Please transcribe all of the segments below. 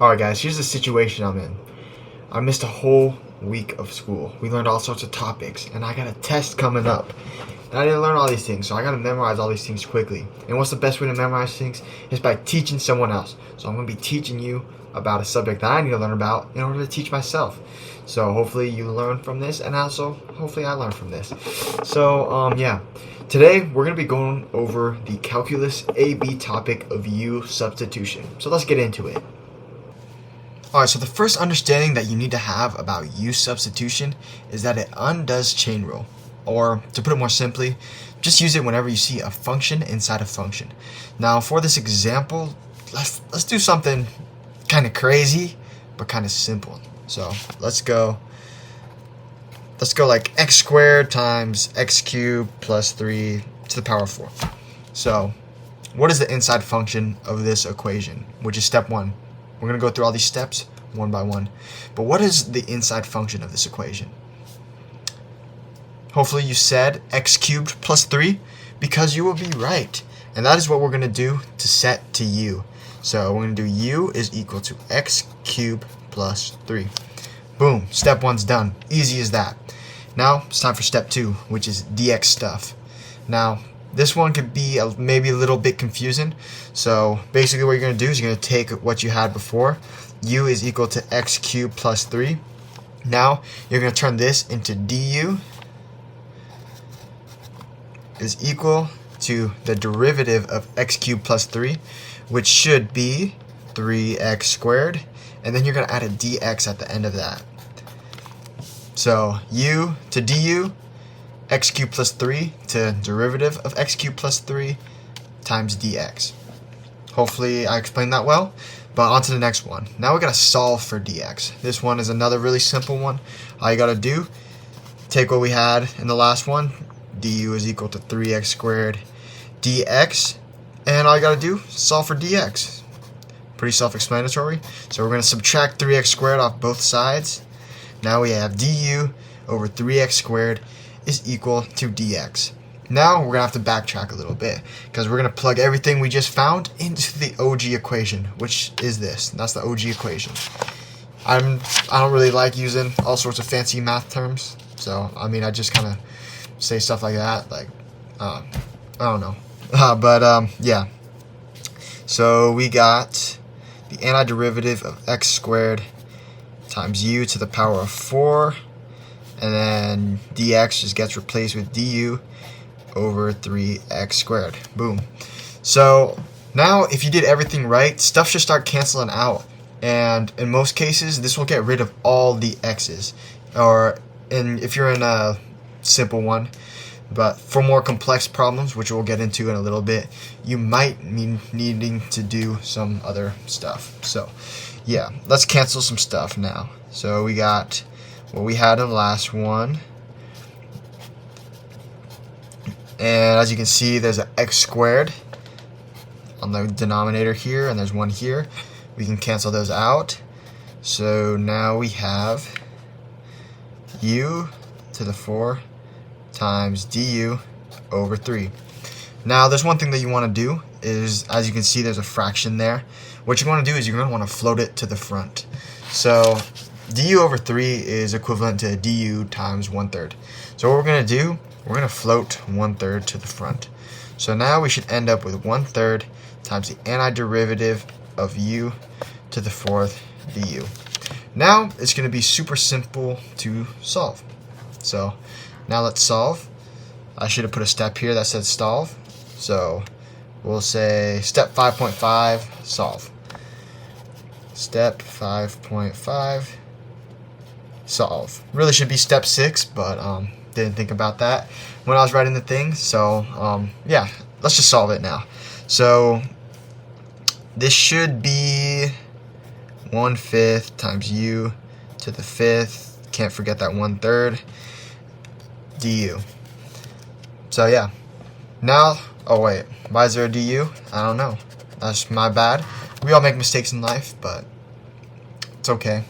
Alright guys, here's the situation I'm in. I missed a whole week of school. We learned all sorts of topics, and I got a test coming up. And I didn't learn all these things, so I gotta memorize all these things quickly. And what's the best way to memorize things? Is by teaching someone else. So I'm gonna be teaching you about a subject that I need to learn about in order to teach myself. So hopefully you learn from this, and also hopefully I learn from this. So yeah. Today we're gonna be going over the calculus AB topic of U substitution. So let's get into it. Alright, so the first understanding that you need to have about U substitution is that it undoes chain rule. Or, to put it more simply, just use it whenever you see a function inside a function. Now, for this example, let's do something kind of crazy, but kind of simple. So, let's go like x squared times x cubed plus 3 to the power of 4. So, what is the inside function of this equation, which is step 1? We're going to go through all these steps one by one. But what is the inside function of this equation? Hopefully you said x cubed plus 3, because you will be right. And that is what we're going to do to set to u. So we're going to do u is equal to x cubed plus 3. Boom, step 1's done. Easy as that. Now it's time for step 2, which is dx stuff. Now, this one could be maybe a little bit confusing. So basically what you're going to do is you're going to take what you had before. U is equal to x cubed plus 3. Now you're going to turn this into du is equal to the derivative of x cubed plus 3, which should be 3x squared. And then you're going to add a dx at the end of that. So u to du, x cubed plus 3 to derivative of x cubed plus 3 times dx. Hopefully I explained that well, but on to the next one. Now we gotta solve for dx. This one is another really simple one. All you gotta do, take what we had in the last one, du is equal to 3x squared dx, and all you gotta do, solve for dx. Pretty self-explanatory. So we're gonna subtract 3x squared off both sides. Now we have du over 3x squared is equal to dx. Now we're going to have to backtrack a little bit, because we're going to plug everything we just found into the OG equation, which is this. That's the OG equation. I don't really like using all sorts of fancy math terms, so I mean I just kind of say stuff like that, like I don't know. Yeah. So we got the antiderivative of x squared times u to the power of 4. And then dx just gets replaced with du over 3x squared. Boom. So now if you did everything right, stuff should start canceling out. And in most cases, this will get rid of all the x's. If you're in a simple one. But for more complex problems, which we'll get into in a little bit, you might be needing to do some other stuff. So yeah, let's cancel some stuff now. So we got what we had in the last one, and as you can see, there's an x squared on the denominator here, and there's one here. We can cancel those out. So now we have u to the 4 times du over 3. Now there's one thing that you want to do is, as you can see, there's a fraction there. What you want to do is you're going to want to float it to the front. So du over 3 is equivalent to du times 1/3. So what we're going to do, we're going to float 1/3 to the front. So now we should end up with 1/3 times the antiderivative of u to the 4th du. Now it's going to be super simple to solve. So now let's solve. I should have put a step here that said solve. So we'll say step 5.5, solve. Step 5.5, solve. Really should be step 6, but didn't think about that when I was writing the thing. So yeah, let's just solve it now. So this should be 1/5 times u to the 5th. Can't forget that 1/3 du. So yeah. Now, oh wait, why is there a du? I don't know. That's my bad. We all make mistakes in life, but it's okay.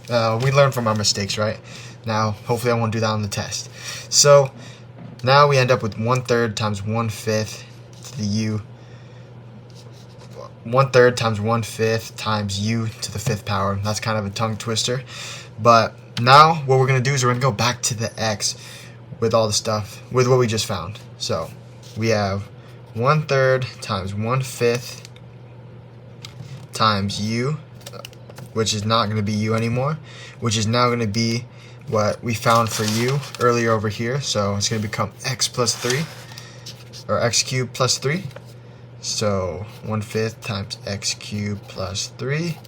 We learn from our mistakes, right? Now, hopefully I won't do that on the test. So now we end up with 1/3 times 1/5 to the u 1/3 times 1/5 times u to the 5th power. That's kind of a tongue twister. But now what we're going to do is we're going to go back to the x with all the stuff, with what we just found. So we have 1/3 times 1/5 times u, which is not going to be u anymore, which is now going to be what we found for u earlier over here. So it's going to become x plus 3, or x cubed plus 3. So 1/5 times x cubed plus 3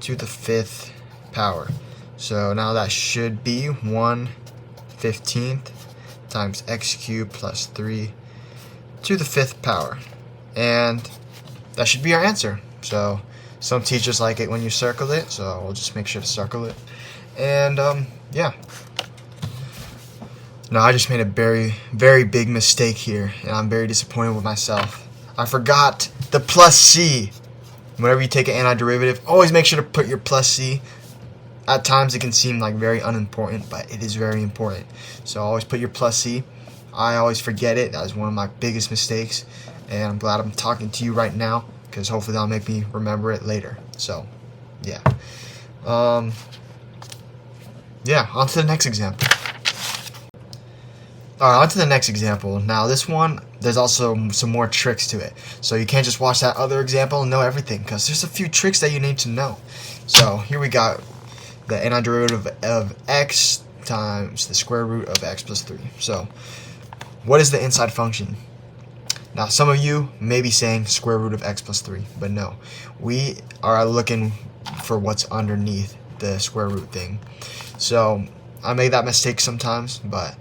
to the 5th power. So now that should be 1/15 times x cubed plus 3 to the 5th power. And that should be our answer. So some teachers like it when you circle it, so we'll just make sure to circle it. And yeah. Now I just made a very, very big mistake here, and I'm very disappointed with myself. I forgot the plus c. Whenever you take an antiderivative, always make sure to put your plus c. At times it can seem like very unimportant, but it is very important. So always put your plus c. I always forget it. That is one of my biggest mistakes, and I'm glad I'm talking to you right now, because hopefully that'll make me remember it later. So yeah. Yeah, on to the next example. Alright, on to the next example. Now this one, there's also some more tricks to it. So you can't just watch that other example and know everything, because there's a few tricks that you need to know. So here we got the antiderivative of x times the square root of x plus 3. So what is the inside function? Now some of you may be saying square root of x plus 3, but no. We are looking for what's underneath the square root thing. So I make that mistake sometimes, but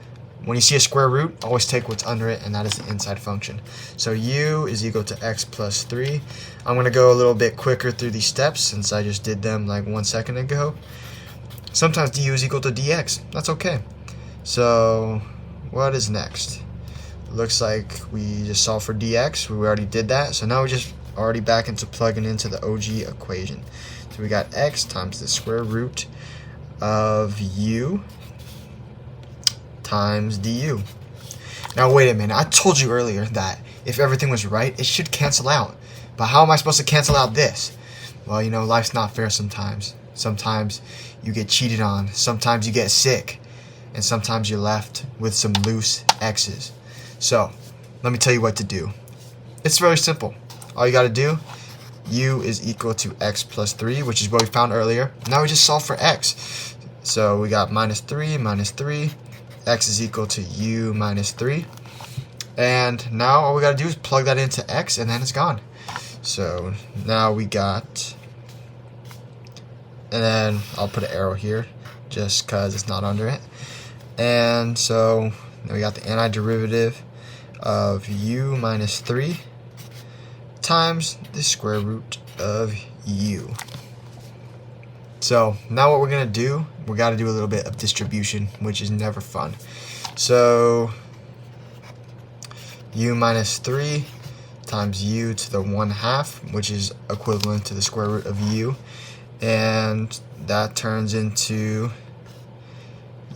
when you see a square root, always take what's under it, and that is the inside function. So u is equal to x plus 3. I'm going to go a little bit quicker through these steps since I just did them like 1 second ago. Sometimes du is equal to dx. That's okay. So what is next? Looks like we just solved for dx. We already did that. So now we're just already back into plugging into the OG equation. So we got x times the square root of u times du. Now wait a minute, I told you earlier that if everything was right, it should cancel out. But how am I supposed to cancel out this? Well, you know, life's not fair sometimes. Sometimes you get cheated on, sometimes you get sick, and sometimes you're left with some loose x's. So, let me tell you what to do. It's very simple. All you gotta do, u is equal to x plus 3, which is what we found earlier. Now we just solve for x. So we got minus 3, x is equal to u minus 3. And now all we gotta do is plug that into x, and then it's gone. So now we got, and then I'll put an arrow here just because it's not under it. And so now we got the antiderivative of u minus 3 times the square root of u. So now what we're going to do, we got to do a little bit of distribution, which is never fun. So u minus 3 times u to the 1/2, which is equivalent to the square root of u. And that turns into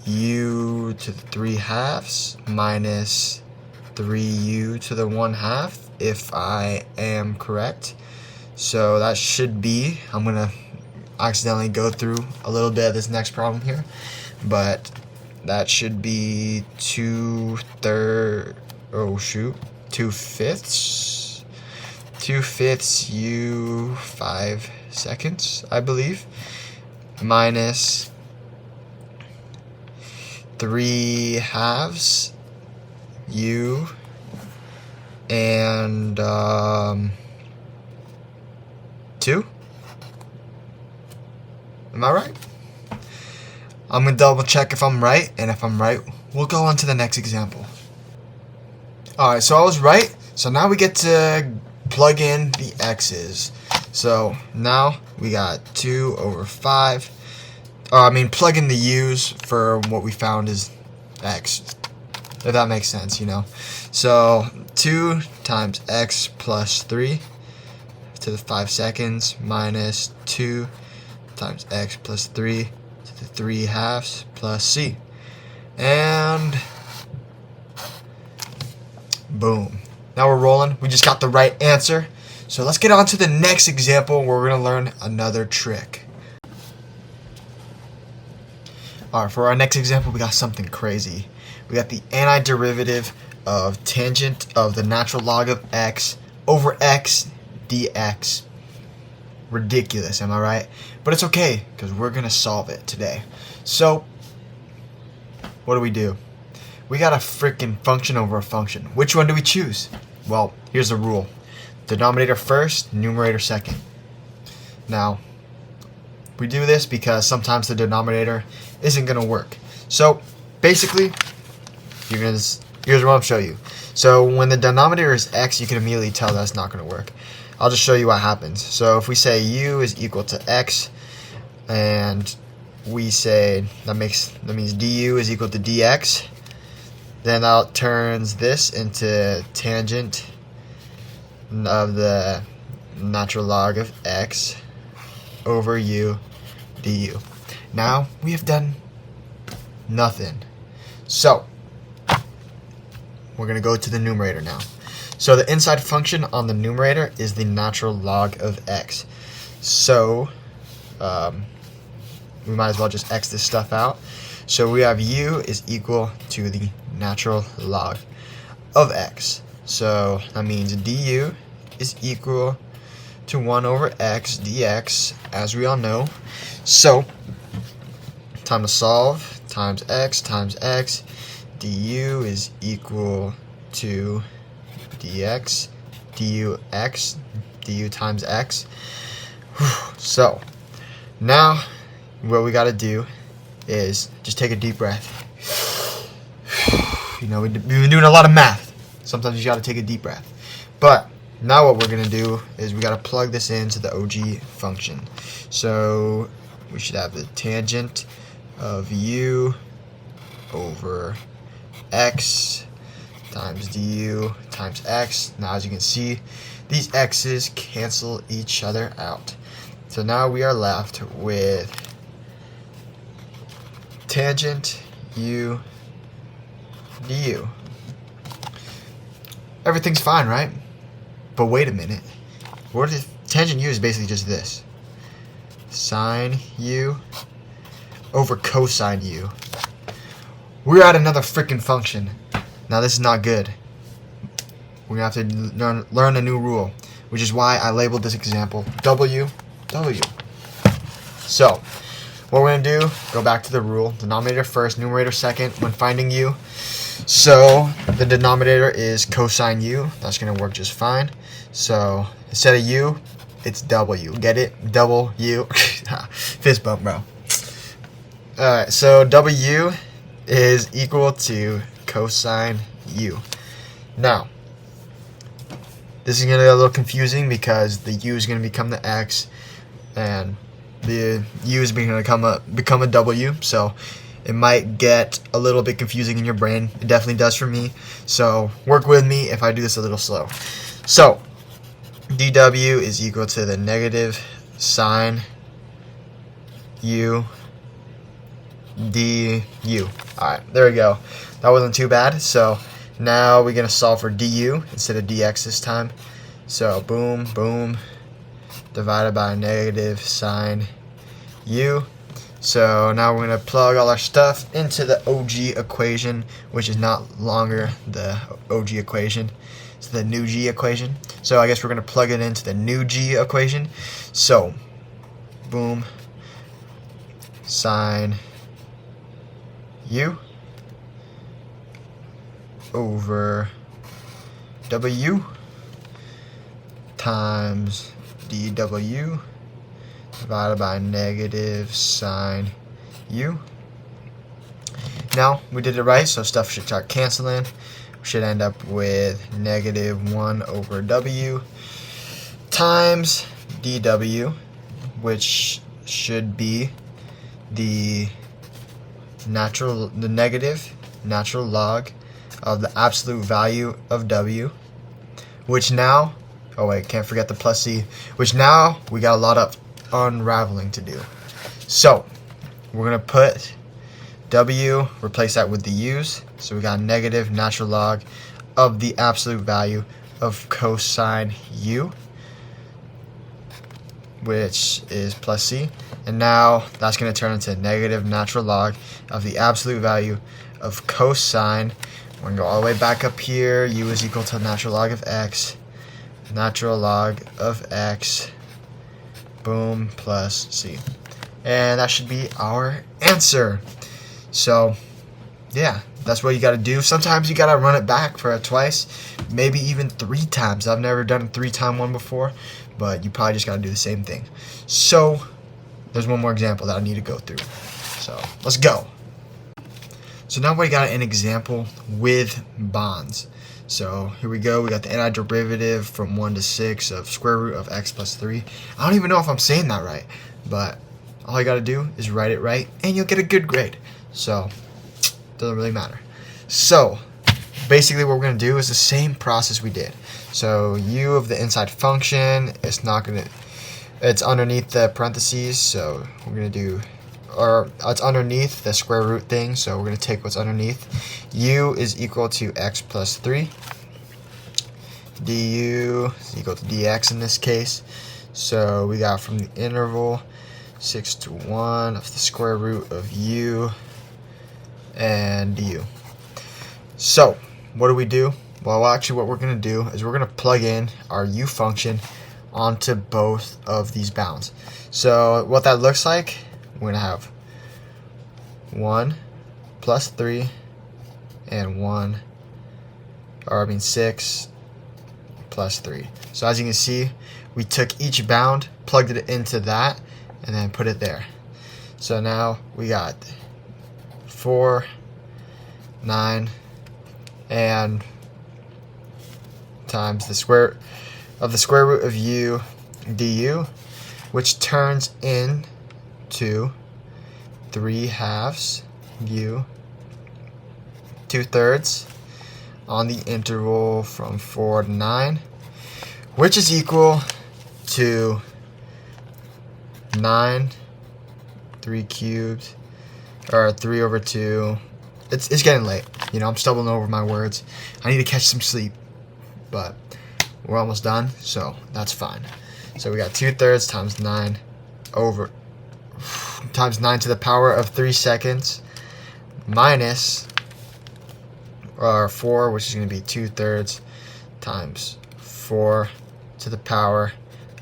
u to the 3/2 minus 3u to the 1/2, if I am correct. So that should be, I'm going to accidentally go through a little bit of this next problem here, but that should be 2/5 u 5 seconds, I believe, minus 3/2 u and 2. Am I right? I'm going to double check if I'm right, and if I'm right, we'll go on to the next example. Alright, so I was right. So now we get to plug in the x's. So now we got 2/5. Plug in the u's for what we found is x. If that makes sense, you know. So 2 times x plus 3 to the 5 seconds minus 2 times x plus 3 to the 3/2 plus c. And boom. Now we're rolling. We just got the right answer. So let's get on to the next example where we're going to learn another trick. Alright, for our next example, we got something crazy. We got the antiderivative of tangent of the natural log of x over x dx. Ridiculous, am I right? But it's okay, because we're going to solve it today. So, what do? We got a freaking function over a function. Which one do we choose? Well, here's the rule. Denominator first, numerator second. Now, we do this because sometimes the denominator isn't going to work. So, basically, here's what I'm going to show you. So, when the denominator is x, you can immediately tell that's not going to work. I'll just show you what happens. So, if we say u is equal to x, and we say that means du is equal to dx, then that turns this into tangent of the natural log of x over u du. Now we have done nothing. So we're going to go to the numerator now. So the inside function on the numerator is the natural log of x. So we might as well just x this stuff out. So we have u is equal to the natural log of x. So that means du is equal to 1 over x dx, as we all know. So time to solve, times x, du is equal to dx, du times x. So now what we got to do is just take a deep breath. You know, we've been doing a lot of math. Sometimes you got to take a deep breath. But now what we're going to do is we got to plug this into the OG function. So we should have the tangent of u over x times du times x. Now as you can see, these x's cancel each other out. So now we are left with tangent u du. Everything's fine, right? But wait a minute. What if tangent u is basically just this? Sine u over cosine u. We're at another freaking function. Now this is not good. We're going to have to learn a new rule, which is why I labeled this example W. So, what we're going to do, go back to the rule. Denominator first, numerator second when finding u. So, the denominator is cosine u. That's going to work just fine. So, instead of u, it's w. Get it? Double u. Fist bump, bro. Alright, so w is equal to cosine u. Now, this is going to get a little confusing because the u is going to become the x and the u is going to become a w. So it might get a little bit confusing in your brain. It definitely does for me. So work with me if I do this a little slow. So dw is equal to the negative sine u du. Alright, there we go. That wasn't too bad. So now we're going to solve for du instead of dx this time. So boom, boom, divided by negative sine u. So now we're going to plug all our stuff into the OG equation, which is not longer the OG equation. It's the new g equation. So I guess we're going to plug it into the new g equation. So, boom, sine u over w times dw divided by negative sine u. Now we did it right, so stuff should start canceling. We should end up with negative 1 over w times dw, which should be the negative natural log of the absolute value of w, which now, oh wait, can't forget the plus c, which now we got a lot of unraveling to do. So we're going to put w, replace that with the u's, so we got negative natural log of the absolute value of cosine u. which is plus c. And now that's going to turn into negative natural log of the absolute value of cosine. We're going to go all the way back up here. U is equal to natural log of x. Natural log of x. Boom, plus c. And that should be our answer. So, yeah, that's what you got to do. Sometimes you got to run it back for twice, maybe even 3 times. I've never done a 3-time one before, but you probably just got to do the same thing. So, there's one more example that I need to go through. So, let's go. So now we got an example with bonds. So here we go. We got the antiderivative from 1 to 6 of square root of x plus 3. I don't even know if I'm saying that right, but all you got to do is write it right, and you'll get a good grade. So, doesn't really matter. So, basically what we're going to do is the same process we did. So, u of the inside function, it's underneath the parentheses, so we're going to do, or it's underneath the square root thing, so we're going to take what's underneath. U is equal to x plus 3. Du is equal to dx in this case. So, we got from the interval 6 to 1 of the square root of u and du. So, what do we do? Well, actually what we're going to do is we're going to plug in our u function onto both of these bounds. So, what that looks like, we're going to have 1 plus 3 and 6 plus 3. So, as you can see, we took each bound, plugged it into that, and then put it there. So now we got 4, 9, and times the square root of u du, which turns into 3/2 u 2/3 on the interval from 4 to 9, which is equal to 9, 3 cubed, or 3 over 2. It's getting late. You know, I'm stumbling over my words. I need to catch some sleep. But we're almost done, so that's fine. So we got 2/3 times 9 times 9 to the power of 3 seconds minus 4, which is going to be 2/3 times 4 to the power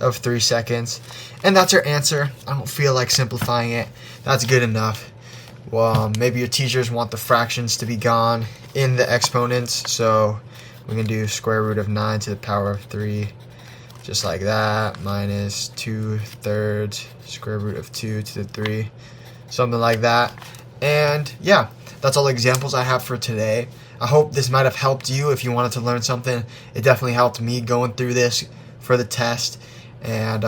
of 3 seconds. And that's our answer. I don't feel like simplifying it. That's good enough. Well, maybe your teachers want the fractions to be gone in the exponents, so we can do square root of 9 to the power of 3, just like that, minus 2/3 square root of 2 to the 3, something like that. And yeah, that's all the examples I have for today. I hope this might have helped you if you wanted to learn something. It definitely helped me going through this for the test. And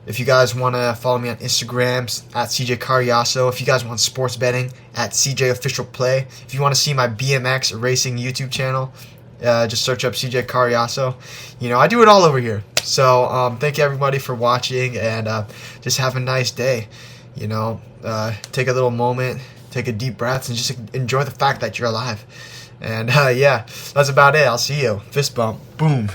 if you guys want to follow me on Instagram at CJ Cariaso, if you guys want sports betting at CJ Official Play, if you want to see my BMX racing YouTube channel, just search up CJ Cariaso. You know, I do it all over here. So thank you everybody for watching, and just have a nice day. You know, take a little moment, take a deep breath, and just enjoy the fact that you're alive. And yeah, that's about it. I'll see you. Fist bump. Boom.